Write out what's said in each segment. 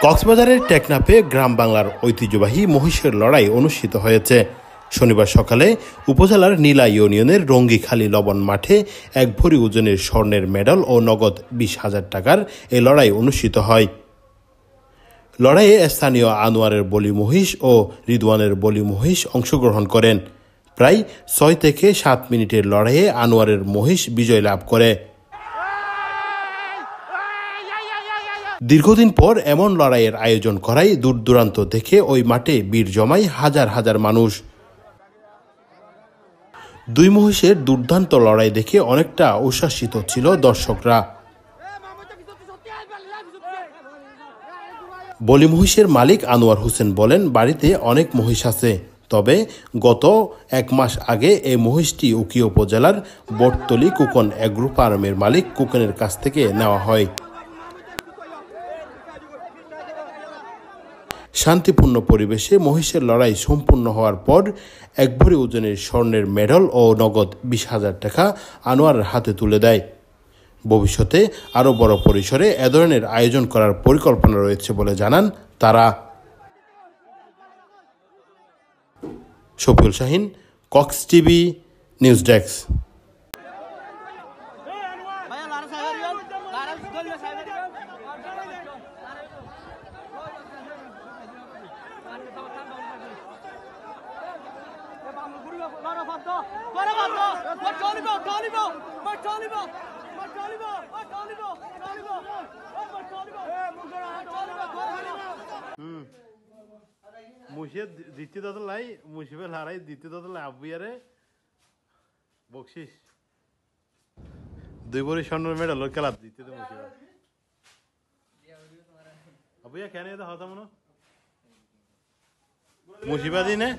কক্সবাজারের টেকনাফে গ্রাম বাংলার ঐতিহ্যবাহী মহিষের লড়াই অনুষ্ঠিত হয়েছে। শনিবার সকালে উপজেলার নীলা ইউনিয়নের রঙ্গিখালী লবণ মাঠে এক ভরি ওজনের স্বর্ণের মেডাল ও নগদ 20,000 টাকার এ লড়াই অনুষ্ঠিত হয়। লড়াইয়ে স্থানীয় আনোয়ারের বলি মহিষ ও রিদওয়ানের বলি মহিষ অংশগ্রহণ করেন। প্রায় 6 থেকে 7 মিনিটের লড়াইয়ে আনোয়ারের মহিষ বিজয় লাভ করে। দীর্ঘদিন পর এমন লড়াইয়ের আয়োজন করায় দূর দূরান্ত থেকে ওই মাঠে ভিড় জমায় হাজার হাজার মানুষ। দুই মহিষের দুর্দান্ত লড়াই দেখে অনেকটা উচ্ছ্বসিত ছিল দর্শকরা। বলি মহিষের মালিক আনোয়ার হোসেন বলেন, বাড়িতে অনেক মহিষ আছে, তবে গত 1 মাস আগে এই মহিষটি উখিয়া উপজেলার বটতলী কুকন এগ্রো ফার্মের মালিক কুকনের কাছ থেকে নেওয়া হয়। শান্তিপূর্ণ পরিবেশে মহিষের লড়াই সম্পূর্ণ হওয়ার পর এক ভরি ওজনের স্বর্ণের মেডেল ও নগদ 20,000 টাকা আনোয়ারের হাতে তুলে দেয়। ভবিষ্যতে আরও বড় পরিসরে এ ধরনের আয়োজন করার পরিকল্পনা রয়েছে বলে জানান তারা। Shafiul Shahin, Cox TV, news desk. মুশিয়ে দ্বিতীয় দল লাই মুশিবে লড়াই দ্বিতীয় দল আবুয়ারে বকশিস 2 ভরি স্বর্ণের মেডেল খেলা দ্বিতীয় মুশিবা আবুয়া কেন এটা হতাম না মুশিবা দিনে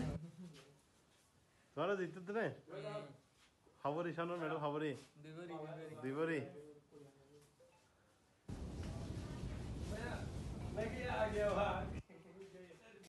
তোরা দ্বিতীয় দিনে খবরই স্বর্ণের মেডেল খবরই 2 ভরি